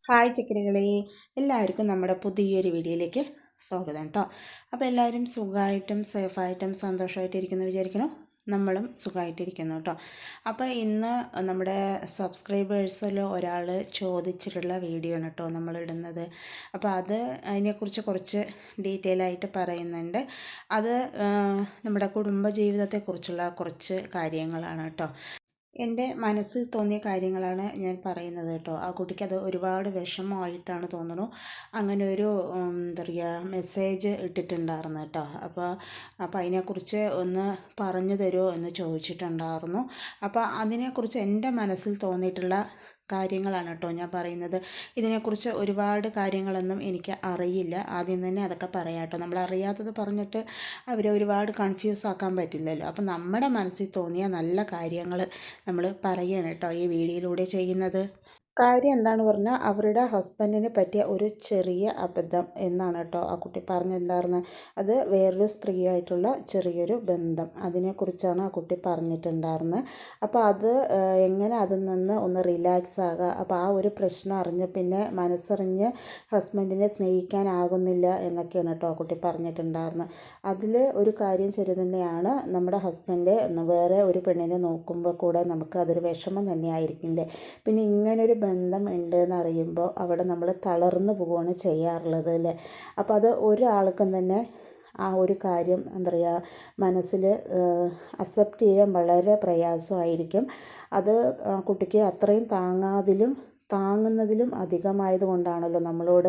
Hi ചക്കരകളെ, എല്ലാവർക്കും നമ്മുടെ പുതിയൊരു വീഡിയോയിലേക്ക് സ്വാഗതം കേട്ടോ. അപ്പോൾ എല്ലാവരും സുഖമായിട്ടും സേഫായിട്ടും സന്തോഷമായിട്ടും ഇരിക്കുന്നു വിചാരിക്കണം. നമ്മളും സുഖമായിട്ടിരിക്കുന്നു കേട്ടോ. അപ്പോൾ ഇന്ന് നമ്മുടെ സബ്സ്ക്രൈബേഴ്സിൽ ഒരാൾ ചോദിച്ചിട്ടുള്ള വീഡിയോ ആണ് കേട്ടോ നമ്മളിടുന്നത്. അപ്പോൾ അതിനെക്കുറിച്ച് കുറച്ച് ഡീറ്റെയിൽ ആയിട്ട് പറയുന്നുണ്ട്. അത് നമ്മുടെ കുടുംബജീവിതത്തെക്കുറിച്ചുള്ള കുറച്ച് കാര്യങ്ങളാണ് കേട്ടോ. എൻ്റെ മനസ്സിൽ തോന്നിയ കാര്യങ്ങളാണ് ഞാൻ പറയുന്നത് കേട്ടോ. ആ കുട്ടിക്ക് അത് ഒരുപാട് വിഷമമായിട്ടാണ് തോന്നുന്നു അങ്ങനെ ഒരു എന്താ പറയുക മെസ്സേജ് ഇട്ടിട്ടുണ്ടായിരുന്നു കേട്ടോ. അപ്പോൾ അതിനെക്കുറിച്ച് ഒന്ന് പറഞ്ഞു തരുമോ എന്ന് ചോദിച്ചിട്ടുണ്ടായിരുന്നു. അപ്പോൾ അതിനെക്കുറിച്ച് എൻ്റെ മനസ്സിൽ തോന്നിയിട്ടുള്ള കാര്യങ്ങളാണ് കേട്ടോ ഞാൻ പറയുന്നത്. ഇതിനെക്കുറിച്ച് ഒരുപാട് കാര്യങ്ങളൊന്നും എനിക്ക് അറിയില്ല. ആദ്യം തന്നെ അതൊക്കെ പറയാം കേട്ടോ. നമ്മളറിയാത്തത് പറഞ്ഞിട്ട് അവരെ ഒരുപാട് കൺഫ്യൂസ് ആക്കാൻ പറ്റില്ലല്ലോ. അപ്പം നമ്മുടെ മനസ്സിൽ തോന്നിയ നല്ല കാര്യങ്ങൾ നമ്മൾ പറയുകയാണ് കേട്ടോ ഈ വീഡിയോയിലൂടെ ചെയ്യുന്നത്. കാര്യം എന്താണെന്ന് പറഞ്ഞാൽ അവരുടെ ഹസ്ബൻഡിനെ പറ്റിയ ഒരു ചെറിയ അബദ്ധം എന്നാണ് കേട്ടോ ആ കുട്ടി പറഞ്ഞിട്ടുണ്ടായിരുന്നത്. അത് വേറൊരു സ്ത്രീയായിട്ടുള്ള ചെറിയൊരു ബന്ധം, അതിനെക്കുറിച്ചാണ് ആ കുട്ടി പറഞ്ഞിട്ടുണ്ടായിരുന്നത്. അപ്പോൾ അത് എങ്ങനെ അതിൽ നിന്ന് ഒന്ന് റിലാക്സ് ആകുക, അപ്പോൾ ആ ഒരു പ്രശ്നം അറിഞ്ഞ് പിന്നെ മനസ്സറിഞ്ഞ് ഹസ്ബൻഡിനെ സ്നേഹിക്കാനാകുന്നില്ല എന്നൊക്കെയാണ് കേട്ടോ ആ കുട്ടി പറഞ്ഞിട്ടുണ്ടായിരുന്നത്. അതിൽ ഒരു കാര്യം ശരി തന്നെയാണ്. നമ്മുടെ ഹസ്ബൻഡ് വേറെ ഒരു പെണ്ണിനെ നോക്കുമ്പോൾ കൂടെ നമുക്ക് അതൊരു വിഷമം തന്നെയായിരിക്കില്ലേ. പിന്നെ ഇങ്ങനൊരു ബന്ധം ഉണ്ട് എന്നറിയുമ്പോൾ അവിടെ നമ്മൾ തളർന്നു പോവുകയാണ് ചെയ്യാറുള്ളത് അല്ലേ. അപ്പോൾ അത് ഒരാൾക്കും തന്നെ ആ ഒരു കാര്യം എന്താ പറയുക മനസ്സിൽ അക്സെപ്റ്റ് ചെയ്യാൻ വളരെ പ്രയാസമായിരിക്കും. അത് കുട്ടിക്ക് അത്രയും താങ്ങുന്നതിലും അധികമായതുകൊണ്ടാണല്ലോ നമ്മളോട്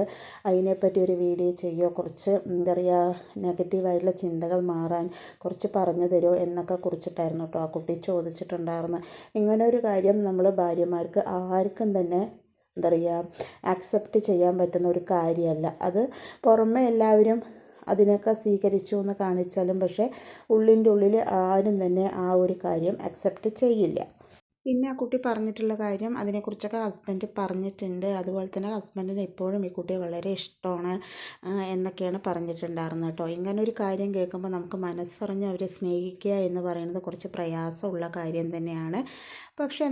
അതിനെപ്പറ്റി ഒരു വീഡിയോ ചെയ്യുമോ, കുറച്ച് എന്താ പറയുക നെഗറ്റീവായിട്ടുള്ള ചിന്തകൾ മാറാൻ കുറച്ച് പറഞ്ഞു തരുമോ എന്നൊക്കെ കുറിച്ചിട്ടായിരുന്നു കേട്ടോ ആ കുട്ടി ചോദിച്ചിട്ടുണ്ടായിരുന്നു. ഇങ്ങനെ ഒരു കാര്യം നമ്മൾ ഭാര്യമാർക്ക് ആർക്കും തന്നെ എന്താ പറയുക ആക്സെപ്റ്റ് ചെയ്യാൻ പറ്റുന്ന ഒരു കാര്യമല്ല. അത് പുറമെ എല്ലാവരും അതിനൊക്കെ സ്വീകരിച്ചു എന്ന് കാണിച്ചാലും പക്ഷേ ഉള്ളിൻ്റെ ഉള്ളിൽ ആരും തന്നെ ആ ഒരു കാര്യം അക്സെപ്റ്റ് ചെയ്യില്ല. പിന്നെ ആ കുട്ടി പറഞ്ഞിട്ടുള്ള കാര്യം അതിനെക്കുറിച്ചൊക്കെ ഹസ്ബൻഡ് പറഞ്ഞിട്ടുണ്ട്. അതുപോലെ തന്നെ ഹസ്ബൻഡിന് എപ്പോഴും ഈ കുട്ടിയെ വളരെ ഇഷ്ടമാണ് എന്നൊക്കെയാണ് പറഞ്ഞിട്ടുണ്ടായിരുന്നത് കേട്ടോ. ഇങ്ങനൊരു കാര്യം കേൾക്കുമ്പോൾ നമുക്ക് മനസ്സറിഞ്ഞ് അവരെ സ്നേഹിക്കുക എന്ന് പറയുന്നത് കുറച്ച് പ്രയാസമുള്ള കാര്യം തന്നെയാണ്. പക്ഷേ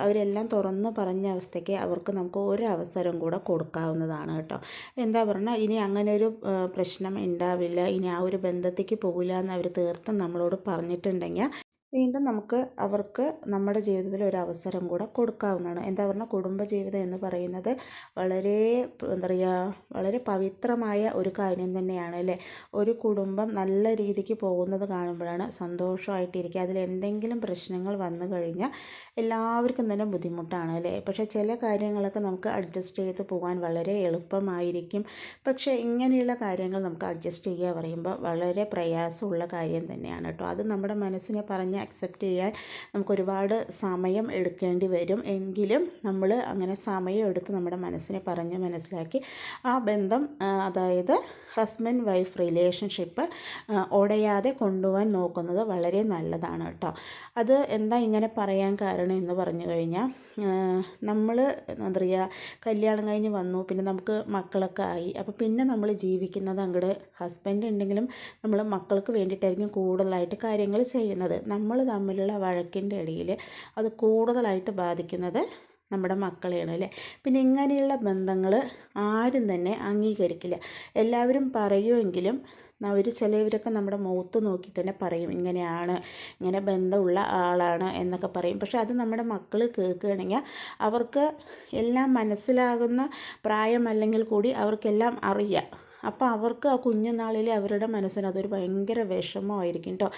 അവരെല്ലാം തുറന്ന് പറഞ്ഞ അവസ്ഥയ്ക്ക് അവർക്ക് നമുക്ക് ഒരു അവസരം കൂടെ കൊടുക്കാവുന്നതാണ് കേട്ടോ. എന്താ പറഞ്ഞാൽ ഇനി അങ്ങനെ ഒരു പ്രശ്നം ഉണ്ടാവില്ല, ഇനി ആ ഒരു ബന്ധത്തേക്ക് പോകില്ല എന്ന് അവർ തീർത്തും നമ്മളോട് പറഞ്ഞിട്ടുണ്ടെങ്കിൽ വീണ്ടും നമുക്ക് അവർക്ക് നമ്മുടെ ജീവിതത്തിൽ ഒരു അവസരം കൂടെ കൊടുക്കാവുന്നതാണ്. എന്താ പറഞ്ഞാൽ കുടുംബജീവിതം എന്ന് പറയുന്നത് വളരെ എന്താ പറയുക വളരെ പവിത്രമായ ഒരു കാര്യം തന്നെയാണ് അല്ലേ. ഒരു കുടുംബം നല്ല രീതിക്ക് പോകുന്നത് കാണുമ്പോഴാണ് സന്തോഷമായിട്ടിരിക്കുക. അതിലെന്തെങ്കിലും പ്രശ്നങ്ങൾ വന്നു കഴിഞ്ഞാൽ എല്ലാവർക്കും തന്നെ ബുദ്ധിമുട്ടാണ് അല്ലേ. പക്ഷേ ചില കാര്യങ്ങളൊക്കെ നമുക്ക് അഡ്ജസ്റ്റ് ചെയ്ത് പോകാൻ വളരെ എളുപ്പമായിരിക്കും. പക്ഷേ ഇങ്ങനെയുള്ള കാര്യങ്ങൾ നമുക്ക് അഡ്ജസ്റ്റ് ചെയ്യുക പറയുമ്പോൾ വളരെ പ്രയാസമുള്ള കാര്യം തന്നെയാണ് കേട്ടോ. അത് നമ്മുടെ മനസ്സിനെ പറഞ്ഞ് അക്സെപ്റ്റ് ചെയ്യാൻ നമുക്കൊരുപാട് സമയം എടുക്കേണ്ടി വരും. എങ്കിലും നമ്മൾ അങ്ങനെ സമയം എടുത്ത് നമ്മുടെ മനസ്സിനെ പറഞ്ഞ് മനസ്സിലാക്കി ആ ബന്ധം അതായത് ഹസ്ബൻഡ് വൈഫ് റിലേഷൻഷിപ്പ് ഉടയാതെ കൊണ്ടുപോകാൻ നോക്കുന്നത് വളരെ നല്ലതാണ് കേട്ടോ. അത് എന്താ ഇങ്ങനെ പറയാൻ കാരണം എന്ന് പറഞ്ഞു കഴിഞ്ഞാൽ നമ്മൾ എന്താ പറയുക കല്യാണം കഴിഞ്ഞ് വന്നു, പിന്നെ നമുക്ക് മക്കളൊക്കെ ആയി. അപ്പോൾ പിന്നെ നമ്മൾ ജീവിക്കുന്നത് അങ്ങോട്ട് ഹസ്ബൻഡ് ഉണ്ടെങ്കിലും നമ്മൾ മക്കൾക്ക് വേണ്ടിയിട്ടായിരിക്കും കൂടുതലായിട്ട് കാര്യങ്ങൾ ചെയ്യുന്നത്. നമ്മൾ തമ്മിലുള്ള വഴക്കിൻ്റെ ഇടയിൽ അത് കൂടുതലായിട്ട് ബാധിക്കുന്നത് നമ്മുടെ മക്കളെയാണ് അല്ലേ. പിന്നെ ഇങ്ങനെയുള്ള ബന്ധങ്ങൾ ആരും തന്നെ അംഗീകരിക്കില്ല. എല്ലാവരും പറയുമെങ്കിലും ചിലവരൊക്കെ നമ്മുടെ മുഖത്ത് നോക്കിയിട്ട് തന്നെ പറയും ഇങ്ങനെയാണ്, ഇങ്ങനെ ബന്ധമുള്ള ആളാണ് എന്നൊക്കെ പറയും. പക്ഷെ അത് നമ്മുടെ മക്കൾ കേൾക്കുകയാണെങ്കിൽ അവർക്ക് എല്ലാം മനസ്സിലാകുന്ന പ്രായമല്ലെങ്കിൽ കൂടി അവർക്കെല്ലാം അറിയാം. അപ്പോൾ അവർക്ക് ആ കുഞ്ഞുനാളിൽ അവരുടെ മനസ്സിന് അതൊരു ഭയങ്കര വിഷമമായിരിക്കും കേട്ടോ.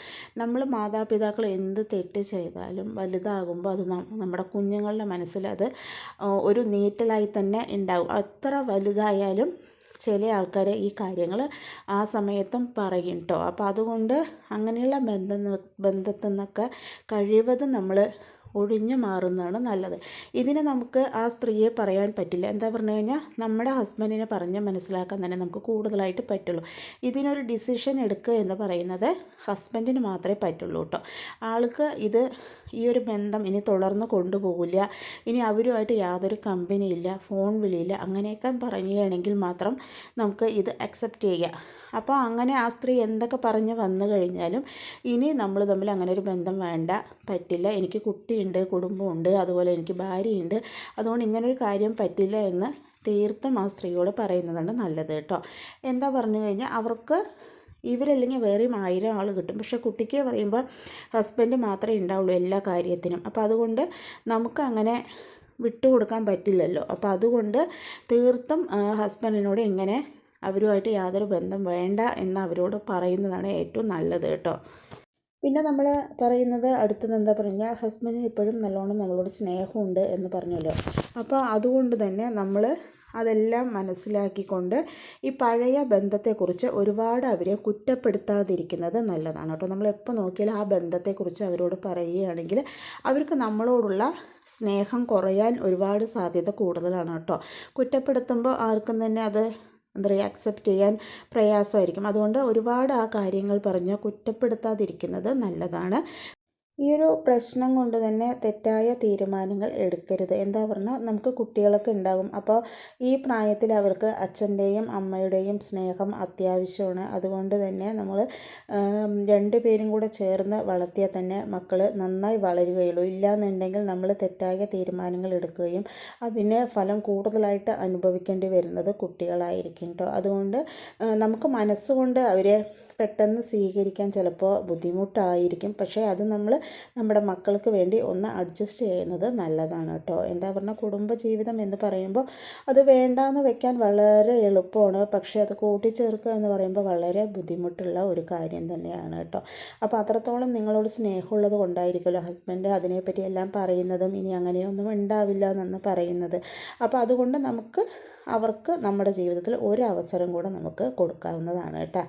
നമ്മൾ മാതാപിതാക്കൾ എന്ത് തെറ്റ് ചെയ്താലും വലുതാകുമ്പോൾ അത് നമ്മുടെ കുഞ്ഞുങ്ങളുടെ മനസ്സിൽ അത് ഒരു നീറ്റലായി തന്നെ ഉണ്ടാവും. അത്ര വലുതായാലും ചില ആൾക്കാർ ഈ കാര്യങ്ങൾ ആ സമയത്തും പറയും കേട്ടോ. അപ്പോൾ അതുകൊണ്ട് അങ്ങനെയുള്ള ബന്ധത്തിൽ നിന്നൊക്കെ കഴിവതും നമ്മൾ ഒഴിഞ്ഞു മാറുന്നതാണ് നല്ലത്. ഇതിന് നമുക്ക് ആ സ്ത്രീയെ പറയാൻ പറ്റില്ല. എന്താ പറഞ്ഞു കഴിഞ്ഞാൽ നമ്മുടെ ഹസ്ബൻഡിനെ പറഞ്ഞ് മനസ്സിലാക്കാൻ തന്നെ നമുക്ക് കൂടുതലായിട്ട് പറ്റുള്ളൂ. ഇതിനൊരു ഡിസിഷൻ എടുക്കുക എന്ന് പറയുന്നത് ഹസ്ബൻഡിന് മാത്രമേ പറ്റുള്ളൂ കേട്ടോ. ആൾക്ക് ഈ ഒരു ബന്ധം ഇനി തുടർന്ന് കൊണ്ടുപോകില്ല, ഇനി അവരുമായിട്ട് യാതൊരു കമ്പനിയില്ല, ഫോൺ വിളിയില്ല, അങ്ങനെയൊക്കെ പറയുകയാണെങ്കിൽ മാത്രം നമുക്ക് ഇത് അക്സെപ്റ്റ് ചെയ്യുക. അപ്പോൾ അങ്ങനെ ആ സ്ത്രീ എന്തൊക്കെ പറഞ്ഞ് വന്നു കഴിഞ്ഞാലും ഇനി നമ്മൾ തമ്മിൽ അങ്ങനെ ഒരു ബന്ധം വേണ്ട, പറ്റില്ല, എനിക്ക് കുട്ടിയുണ്ട്, കുടുംബമുണ്ട്, അതുപോലെ എനിക്ക് ഭാര്യയുണ്ട്, അതുകൊണ്ട് ഇങ്ങനൊരു കാര്യം പറ്റില്ല എന്ന് തീർത്തും ആ സ്ത്രീയോട് പറയുന്നതാണ് നല്ലത് കേട്ടോ. എന്താ പറഞ്ഞു കഴിഞ്ഞാൽ അവർക്ക് ഇവരല്ലെങ്കിൽ വേറെയും 1000 ആൾ കിട്ടും, പക്ഷേ കുട്ടിക്ക് പറയുമ്പോൾ ഹസ്ബൻഡ് മാത്രമേ ഉണ്ടാവുള്ളൂ എല്ലാ കാര്യത്തിനും. അപ്പോൾ അതുകൊണ്ട് നമുക്ക് അങ്ങനെ വിട്ടുകൊടുക്കാൻ പറ്റില്ലല്ലോ. അപ്പോൾ അതുകൊണ്ട് തീർത്തും ഹസ്ബൻഡിനോട് ഇങ്ങനെ അവരുമായിട്ട് യാതൊരു ബന്ധം വേണ്ട എന്ന് അവരോട് പറയുന്നതാണ് ഏറ്റവും നല്ലത് കേട്ടോ. പിന്നെ നമ്മൾ പറയുന്നത് അടുത്തത് എന്താ പറഞ്ഞാൽ ഹസ്ബൻഡിന് ഇപ്പോഴും നല്ലോണം നമ്മളോട് സ്നേഹമുണ്ട് എന്ന് പറഞ്ഞല്ലോ. അപ്പോൾ അതുകൊണ്ട് തന്നെ നമ്മൾ അതെല്ലാം മനസ്സിലാക്കിക്കൊണ്ട് ഈ പഴയ ബന്ധത്തെക്കുറിച്ച് ഒരുപാട് അവരെ കുറ്റപ്പെടുത്താതിരിക്കുന്നത് നല്ലതാണ് കേട്ടോ. നമ്മളെപ്പോൾ നോക്കിയാലും ആ ബന്ധത്തെക്കുറിച്ച് അവരോട് പറയുകയാണെങ്കിൽ അവർക്ക് നമ്മളോടുള്ള സ്നേഹം കുറയാൻ ഒരുപാട് സാധ്യത കൂടുതലാണ് കേട്ടോ. കുറ്റപ്പെടുത്തുമ്പോൾ ആർക്കും തന്നെ അത് എന്താ പറയുക അക്സെപ്റ്റ് ചെയ്യാൻ പ്രയാസമായിരിക്കും. അതുകൊണ്ട് ഒരുപാട് ആ കാര്യങ്ങൾ പറഞ്ഞ് കുറ്റപ്പെടുത്താതിരിക്കുന്നത് നല്ലതാണ്. ഈ ഒരു പ്രശ്നം കൊണ്ട് തന്നെ തെറ്റായ തീരുമാനങ്ങൾ എടുക്കരുത്. എന്താ പറഞ്ഞാൽ നമുക്ക് കുട്ടികളൊക്കെ ഉണ്ടാകും. അപ്പോൾ ഈ പ്രായത്തിൽ അവർക്ക് അച്ഛൻ്റെയും അമ്മയുടെയും സ്നേഹം അത്യാവശ്യമാണ്. അതുകൊണ്ട് തന്നെ നമ്മൾ 2 പേരും കൂടെ ചേർന്ന് വളർത്തിയാൽ തന്നെ മക്കൾ നന്നായി വളരുകയുള്ളൂ. ഇല്ലയെന്നുണ്ടെങ്കിൽ നമ്മൾ തെറ്റായ തീരുമാനങ്ങൾ എടുക്കുകയും അതിന് ഫലം കൂടുതലായിട്ട് അനുഭവിക്കേണ്ടി വരുന്നത് കുട്ടികളായിരിക്കും കേട്ടോ. അതുകൊണ്ട് നമുക്ക് മനസ്സുകൊണ്ട് അവരെ പെട്ടെന്ന് സ്വീകരിക്കാൻ ചിലപ്പോൾ ബുദ്ധിമുട്ടായിരിക്കും, പക്ഷേ അത് നമ്മൾ നമ്മുടെ മക്കൾക്ക് വേണ്ടി ഒന്ന് അഡ്ജസ്റ്റ് ചെയ്യുന്നത് നല്ലതാണ് കേട്ടോ. എന്താ പറഞ്ഞാൽ കുടുംബജീവിതം എന്ന് പറയുമ്പോൾ അത് വേണ്ടാന്ന് വെക്കാൻ വളരെ എളുപ്പമാണ്, പക്ഷേ അത് കൂട്ടിച്ചേർക്കുക എന്ന് പറയുമ്പോൾ വളരെ ബുദ്ധിമുട്ടുള്ള ഒരു കാര്യം തന്നെയാണ് കേട്ടോ. അപ്പോൾ അത്രത്തോളം നിങ്ങളോട് സ്നേഹമുള്ളത് കൊണ്ടായിരിക്കുമല്ലോ ഹസ്ബൻഡ് അതിനെപ്പറ്റി എല്ലാം പറയുന്നതും ഇനി അങ്ങനെയൊന്നും ഉണ്ടാവില്ല എന്നൊന്ന് പറയുന്നത്. അപ്പോൾ അതുകൊണ്ട് നമുക്ക് അവർക്ക് നമ്മുടെ ജീവിതത്തിൽ ഒരു അവസരം കൂടെ നമുക്ക് കൊടുക്കാവുന്നതാണ് കേട്ടോ.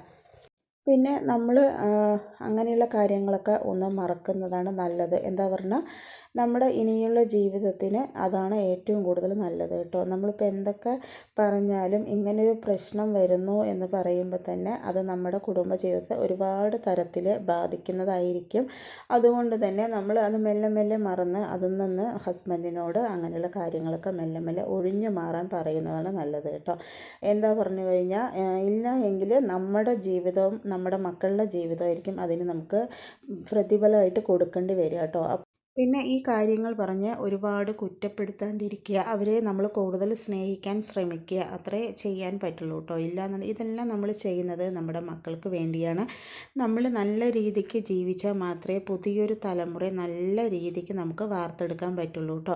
പിന്നെ നമ്മൾ അങ്ങനെയുള്ള കാര്യങ്ങളൊക്കെ ഒന്ന് മറക്കുന്നതാണ് നല്ലത്. എന്താ പറഞ്ഞാൽ നമ്മുടെ ഇനിയുള്ള ജീവിതത്തിന് അതാണ് ഏറ്റവും കൂടുതൽ നല്ലത് കേട്ടോ. നമ്മളിപ്പോൾ എന്തൊക്കെ പറഞ്ഞാലും ഇങ്ങനൊരു പ്രശ്നം വരുന്നു എന്ന് പറയുമ്പോൾ തന്നെ അത് നമ്മുടെ കുടുംബജീവിതത്തെ ഒരുപാട് തരത്തിൽ ബാധിക്കുന്നതായിരിക്കും. അതുകൊണ്ട് തന്നെ നമ്മൾ അത് മെല്ലെ മെല്ലെ മറന്ന് അതിൽ നിന്ന് ഹസ്ബൻഡിനോട് അങ്ങനെയുള്ള കാര്യങ്ങളൊക്കെ മെല്ലെ മെല്ലെ ഒഴിഞ്ഞു മാറാൻ പറയുന്നതാണ് നല്ലത് കേട്ടോ. എന്താ പറഞ്ഞു കഴിഞ്ഞാൽ ഇല്ല എങ്കിൽ നമ്മുടെ ജീവിതവും നമ്മുടെ മക്കളുടെ ജീവിതമായിരിക്കും അതിന് നമുക്ക് പ്രതിഫലമായിട്ട് കൊടുക്കേണ്ടി വരിക കേട്ടോ. പിന്നെ ഈ കാര്യങ്ങൾ പറഞ്ഞ് ഒരുപാട് കുറ്റപ്പെടുത്താണ്ടിരിക്കുക, അവരെ നമ്മൾ കൂടുതൽ സ്നേഹിക്കാൻ ശ്രമിക്കുക, അത്രേ ചെയ്യാൻ പറ്റുള്ളൂ കേട്ടോ. ഇല്ലാന്നുണ്ടെങ്കിൽ ഇതെല്ലാം നമ്മൾ ചെയ്യുന്നത് നമ്മുടെ മക്കൾക്ക് വേണ്ടിയാണ്. നമ്മൾ നല്ല രീതിക്ക് ജീവിച്ചാൽ മാത്രമേ പുതിയൊരു തലമുറ നല്ല രീതിക്ക് നമുക്ക് വാർത്തെടുക്കാൻ പറ്റുള്ളൂ കേട്ടോ.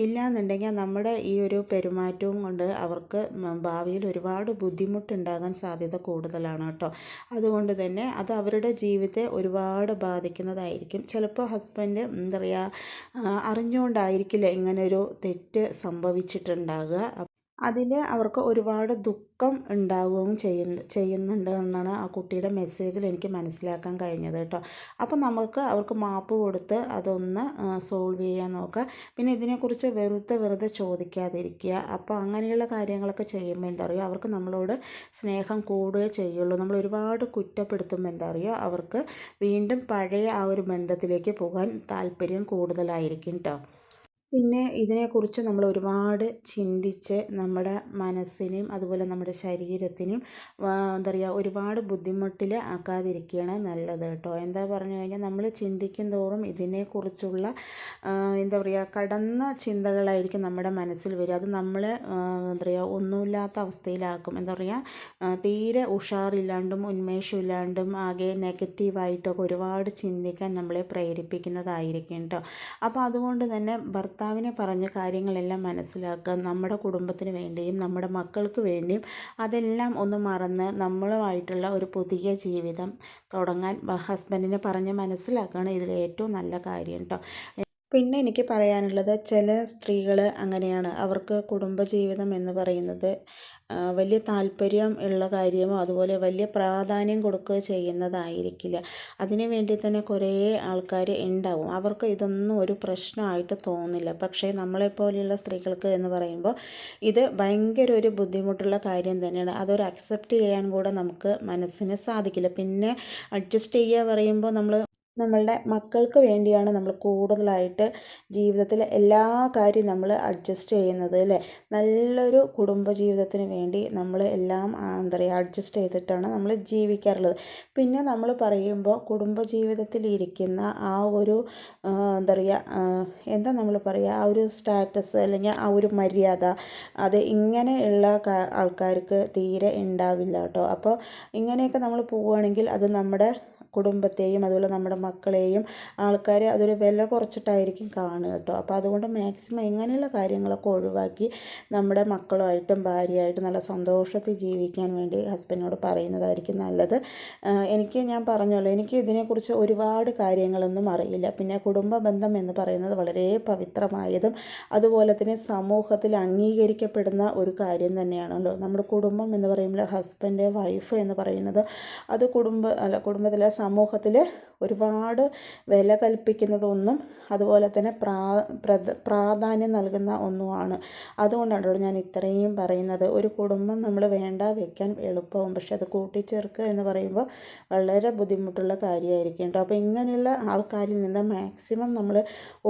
ഇല്ലാന്നുണ്ടെങ്കിൽ നമ്മുടെ ഈ ഒരു പെരുമാറ്റവും കൊണ്ട് അവർക്ക് ഭാവിയിൽ ഒരുപാട് ബുദ്ധിമുട്ടുണ്ടാകാൻ സാധ്യത കൂടുതലാണ് കേട്ടോ. അതുകൊണ്ട് തന്നെ അത് അവരുടെ ജീവിതത്തെ ഒരുപാട് ബാധിക്കുന്നതായിരിക്കും. ചിലപ്പോൾ ഹസ്ബൻഡ് എന്താ പറയുക അറിഞ്ഞുകൊണ്ടായിരിക്കില്ല ഇങ്ങനൊരു തെറ്റ് സംഭവിച്ചിട്ടുണ്ടാകുക. അതിൽ അവർക്ക് ഒരുപാട് ദുഃഖം ഉണ്ടാവുകയും ചെയ്യുന്നുണ്ട് എന്നാണ് ആ കുട്ടിയുടെ മെസ്സേജിൽ എനിക്ക് മനസ്സിലാക്കാൻ കഴിഞ്ഞത് കേട്ടോ. അപ്പോൾ നമുക്ക് അവർക്ക് മാപ്പ് കൊടുത്ത് അതൊന്ന് സോൾവ് ചെയ്യാൻ നോക്കുക. പിന്നെ ഇതിനെക്കുറിച്ച് വെറുതെ ചോദിക്കാതിരിക്കുക. അപ്പോൾ അങ്ങനെയുള്ള കാര്യങ്ങളൊക്കെ ചെയ്യുമ്പോൾ എന്താ പറയുക അവർക്ക് നമ്മളോട് സ്നേഹം കൂടുകയേ ചെയ്യുള്ളൂ. നമ്മൾ ഒരുപാട് കുറ്റപ്പെടുത്തുമ്പോൾ എന്താ പറയുക അവർക്ക് വീണ്ടും പഴയ ആ ഒരു ബന്ധത്തിലേക്ക് പോകാൻ താല്പര്യം കൂടുതലായിരിക്കും കേട്ടോ. പിന്നെ ഇതിനെക്കുറിച്ച് നമ്മൾ ഒരുപാട് ചിന്തിച്ച് നമ്മുടെ മനസ്സിനെയും അതുപോലെ നമ്മുടെ ശരീരത്തിനെയും എന്താ പറയുക ഒരുപാട് ബുദ്ധിമുട്ടിൽ ആക്കാതിരിക്കുകയാണ് നല്ലത് കേട്ടോ. എന്താ പറഞ്ഞു കഴിഞ്ഞാൽ നമ്മൾ ചിന്തിക്കും തോറും ഇതിനെക്കുറിച്ചുള്ള എന്താ പറയുക കടന്ന ചിന്തകളായിരിക്കും നമ്മുടെ മനസ്സിൽ വരിക. അത് നമ്മളെ എന്താ പറയുക ഒന്നുമില്ലാത്ത അവസ്ഥയിലാക്കും. എന്താ പറയുക തീരെ ഉഷാറില്ലാണ്ടും ഉന്മേഷമില്ലാണ്ടും ആകെ നെഗറ്റീവായിട്ടൊക്കെ ഒരുപാട് ചിന്തിക്കാൻ നമ്മളെ പ്രേരിപ്പിക്കുന്നതായിരിക്കും കേട്ടോ. അപ്പോൾ അതുകൊണ്ട് തന്നെ ഭർത്താവിനെ പറഞ്ഞ കാര്യങ്ങളെല്ലാം മനസ്സിലാക്കുക, നമ്മുടെ കുടുംബത്തിന് വേണ്ടിയും നമ്മുടെ മക്കൾക്ക് വേണ്ടിയും അതെല്ലാം ഒന്ന് മറന്ന് നമ്മളുമായിട്ടുള്ള ഒരു പുതിയ ജീവിതം തുടങ്ങാൻ ഹസ്ബൻഡിനെ പറഞ്ഞ് മനസ്സിലാക്കുകയാണ് ഇതിൽ ഏറ്റവും നല്ല കാര്യം കേട്ടോ. പിന്നെ എനിക്ക് പറയാനുള്ളത് ചില സ്ത്രീകൾ അങ്ങനെയാണ്, അവർക്ക് കുടുംബജീവിതം എന്ന് പറയുന്നത് വലിയ താല്പര്യം ഉള്ള കാര്യമോ അതുപോലെ വലിയ പ്രാധാന്യം കൊടുക്കുകയോ ചെയ്യുന്നതായിരിക്കില്ല. അതിനു വേണ്ടി തന്നെ കുറേ ആൾക്കാർ ഉണ്ടാവും, അവർക്ക് ഇതൊന്നും ഒരു പ്രശ്നമായിട്ട് തോന്നില്ല. പക്ഷേ നമ്മളെപ്പോലെയുള്ള സ്ത്രീകൾക്ക് എന്ന് പറയുമ്പോൾ ഇത് ഭയങ്കര ഒരു ബുദ്ധിമുട്ടുള്ള കാര്യം തന്നെയാണ്. അതൊരു അക്സെപ്റ്റ് ചെയ്യാൻ കൂടെ നമുക്ക് മനസ്സിന് സാധിക്കില്ല. പിന്നെ അഡ്ജസ്റ്റ് ചെയ്യുക പറയുമ്പോൾ നമ്മൾ നമ്മളുടെ മക്കൾക്ക് വേണ്ടിയാണ് നമ്മൾ കൂടുതലായിട്ട് ജീവിതത്തിൽ എല്ലാ കാര്യവും നമ്മൾ അഡ്ജസ്റ്റ് ചെയ്യുന്നത് അല്ലേ. നല്ലൊരു കുടുംബ ജീവിതത്തിന് വേണ്ടി നമ്മൾ എല്ലാം എന്താ പറയുക അഡ്ജസ്റ്റ് ചെയ്തിട്ടാണ് നമ്മൾ ജീവിക്കാറുള്ളത്. പിന്നെ നമ്മൾ പറയുമ്പോൾ കുടുംബ ജീവിതത്തിൽ ഇരിക്കുന്ന ആ ഒരു എന്താ പറയുക എന്താ നമ്മൾ പറയുക ആ ഒരു സ്റ്റാറ്റസ് അല്ലെങ്കിൽ ആ ഒരു മര്യാദ അത് ഇങ്ങനെയുള്ള ആൾക്കാർക്ക് തീരെ ഉണ്ടാവില്ല കേട്ടോ. അപ്പോൾ ഇങ്ങനെയൊക്കെ നമ്മൾ പോവുകയാണെങ്കിൽ അത് നമ്മുടെ കുടുംബത്തെയും അതുപോലെ നമ്മുടെ മക്കളെയും ആൾക്കാർ അതൊരു വില കുറച്ചിട്ടായിരിക്കും കാണുക കേട്ടോ. അപ്പോൾ അതുകൊണ്ട് മാക്സിമം ഇങ്ങനെയുള്ള കാര്യങ്ങളൊക്കെ ഒഴിവാക്കി നമ്മുടെ മക്കളുമായിട്ടും ഭാര്യയായിട്ടും നല്ല സന്തോഷത്തിൽ ജീവിക്കാൻ വേണ്ടി ഹസ്ബൻഡിനോട് പറയുന്നതായിരിക്കും നല്ലത്. ഞാൻ പറഞ്ഞല്ലോ, എനിക്ക് ഇതിനെക്കുറിച്ച് ഒരുപാട് കാര്യങ്ങളൊന്നും അറിയില്ല. പിന്നെ കുടുംബ ബന്ധം എന്ന് പറയുന്നത് വളരെ പവിത്രമായതും അതുപോലെ തന്നെ സമൂഹത്തിൽ അംഗീകരിക്കപ്പെടുന്ന ഒരു കാര്യം തന്നെയാണല്ലോ. നമ്മുടെ കുടുംബം എന്ന് പറയുമ്പോൾ ഹസ്ബൻഡ് വൈഫ് എന്ന് പറയുന്നത് അത് കുടുംബത്തിലെ സമൂഹത്തിൽ ഒരുപാട് വില കൽപ്പിക്കുന്നതൊന്നും അതുപോലെ തന്നെ പ്രാധാന്യം നൽകുന്ന ഒന്നുമാണ്. അതുകൊണ്ടാണ് ഞാൻ ഇത്രയും പറയുന്നത്. ഒരു കുടുംബം നമ്മൾ വേണ്ട വെക്കാൻ എളുപ്പവും, പക്ഷെ അത് കൂട്ടിച്ചേർക്കുക എന്ന് പറയുമ്പോൾ വളരെ ബുദ്ധിമുട്ടുള്ള കാര്യമായിരിക്കും കേട്ടോ. അപ്പോൾ ഇങ്ങനെയുള്ള ആൾക്കാരിൽ നിന്ന് മാക്സിമം നമ്മൾ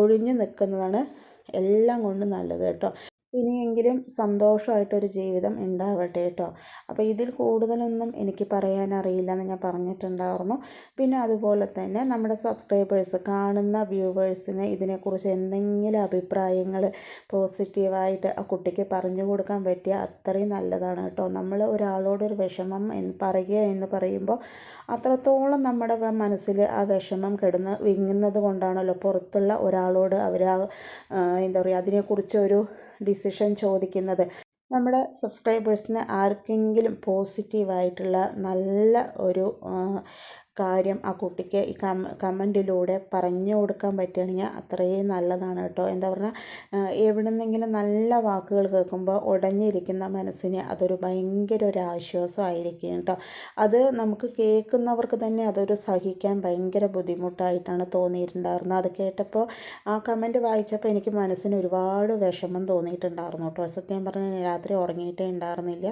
ഒഴിഞ്ഞു നിൽക്കുന്നതാണ് എല്ലാം കൊണ്ടും നല്ലത് കേട്ടോ. ഇനിയെങ്കിലും സന്തോഷമായിട്ടൊരു ജീവിതം ഉണ്ടാവട്ടെ കേട്ടോ. അപ്പോൾ ഇതിൽ കൂടുതലൊന്നും എനിക്ക് പറയാനറിയില്ല എന്ന് ഞാൻ പറഞ്ഞിട്ടുണ്ടായിരുന്നു. പിന്നെ അതുപോലെ തന്നെ നമ്മുടെ സബ്സ്ക്രൈബേഴ്സ് കാണുന്ന വ്യൂവേഴ്സിന് ഇതിനെക്കുറിച്ച് എന്തെങ്കിലും അഭിപ്രായങ്ങൾ പോസിറ്റീവായിട്ട് ആ കുട്ടിക്ക് പറഞ്ഞു കൊടുക്കാൻ പറ്റിയ അത്രയും നല്ലതാണ് കേട്ടോ. നമ്മൾ ഒരാളോടൊരു വിഷമം പറയുക എന്ന് പറയുമ്പോൾ അത്രത്തോളം നമ്മുടെ മനസ്സിൽ ആ വിഷമം കിടന്ന് വിങ്ങുന്നത് കൊണ്ടാണല്ലോ പുറത്തുള്ള ഒരാളോട് അവർ എന്താ പറയുക അതിനെക്കുറിച്ച് ഒരു ഡിസിഷൻ ചോദിക്കുന്നത്. നമ്മുടെ സബ്സ്ക്രൈബേഴ്സിന് ആർക്കെങ്കിലും പോസിറ്റീവായിട്ടുള്ള നല്ല ഒരു കാര്യം ആ കുട്ടിക്ക് ഈ കമൻറ്റിലൂടെ പറഞ്ഞു കൊടുക്കാൻ പറ്റുകയാണെങ്കിൽ അത്രയും നല്ലതാണ് കേട്ടോ. എന്താ പറഞ്ഞാൽ എവിടെ നിന്നെങ്കിലും നല്ല വാക്കുകൾ കേൾക്കുമ്പോൾ ഉടഞ്ഞിരിക്കുന്ന മനസ്സിന് അതൊരു ഭയങ്കര ഒരു ആശ്വാസമായിരിക്കും കേട്ടോ. അത് നമുക്ക് കേൾക്കുന്നവർക്ക് തന്നെ അതൊരു സഹിക്കാൻ ഭയങ്കര ബുദ്ധിമുട്ടായിട്ടാണ് തോന്നിയിട്ടുണ്ടായിരുന്നത്. അത് കേട്ടപ്പോൾ ആ കമൻറ്റ് വായിച്ചപ്പോൾ എനിക്ക് മനസ്സിന് ഒരുപാട് വിഷമം തോന്നിയിട്ടുണ്ടായിരുന്നു കേട്ടോ. സത്യം പറഞ്ഞാൽ രാത്രി ഉറങ്ങിയിട്ടേ ഉണ്ടായിരുന്നില്ല.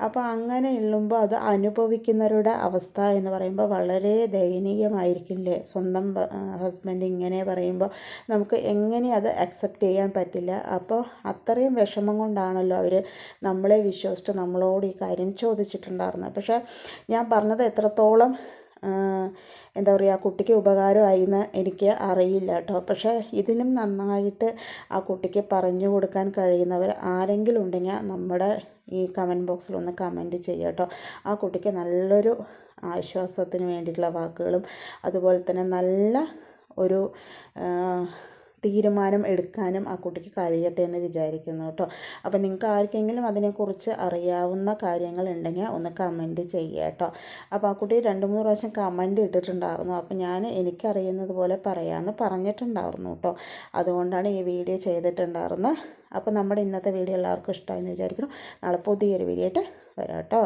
അപ്പോൾ അങ്ങനെ ഉള്ളുമ്പോൾ അത് അനുഭവിക്കുന്നവരുടെ അവസ്ഥ എന്ന് പറയുമ്പോൾ വളരെ ദയനീയമായിരിക്കില്ലേ. സ്വന്തം ഹസ്ബൻഡ് ഇങ്ങനെ പറയുമ്പോൾ നമുക്ക് എങ്ങനെ അത് അക്സെപ്റ്റ് ചെയ്യാൻ പറ്റില്ല. അപ്പോൾ അത്രയും വിഷമം കൊണ്ടാണല്ലോ അവർ നമ്മളെ വിശ്വസിച്ച് നമ്മളോട് ഈ കാര്യം ചോദിച്ചിട്ടുണ്ടായിരുന്നത്. പക്ഷേ ഞാൻ പറഞ്ഞത് എത്രത്തോളം എന്താ പറയുക കുട്ടിക്ക് ഉപകാരമായി എന്ന് എനിക്ക് അറിയില്ല കേട്ടോ. പക്ഷേ ഇതിലും നന്നായിട്ട് ആ കുട്ടിക്ക് പറഞ്ഞു കൊടുക്കാൻ കഴിയുന്നവർ ആരെങ്കിലും ഉണ്ടെങ്കിൽ നമ്മുടെ ഈ കമൻറ്റ് ബോക്സിൽ ഒന്ന് കമൻറ്റ് ചെയ്യുക കേട്ടോ. ആ കുട്ടിക്ക് നല്ലൊരു ആശ്വാസത്തിന് വേണ്ടിയിട്ടുള്ള വാക്കുകളും അതുപോലെ തന്നെ നല്ല ഒരു തീരുമാനം എടുക്കാനും ആ കുട്ടിക്ക് കഴിയട്ടെ എന്ന് വിചാരിക്കുന്നു കേട്ടോ. അപ്പോൾ നിങ്ങൾക്ക് ആർക്കെങ്കിലും അതിനെക്കുറിച്ച് അറിയാവുന്ന കാര്യങ്ങളുണ്ടെങ്കിൽ ഒന്ന് കമൻറ്റ് ചെയ്യുക കേട്ടോ. അപ്പോൾ ആ കുട്ടി 2-3 പ്രാവശ്യം കമൻറ്റ് ഇട്ടിട്ടുണ്ടായിരുന്നു. അപ്പോൾ ഞാൻ എനിക്കറിയുന്നത് പോലെ പറയാമെന്ന് പറഞ്ഞിട്ടുണ്ടായിരുന്നു കേട്ടോ. അതുകൊണ്ടാണ് ഈ വീഡിയോ ചെയ്തിട്ടുണ്ടായിരുന്നത്. അപ്പോൾ നമ്മുടെ ഇന്നത്തെ വീഡിയോ എല്ലാവർക്കും ഇഷ്ടമായെന്ന് വിചാരിക്കുന്നു. നാളെ പുതിയൊരു വീഡിയോ ആയിട്ട് വരാം കേട്ടോ.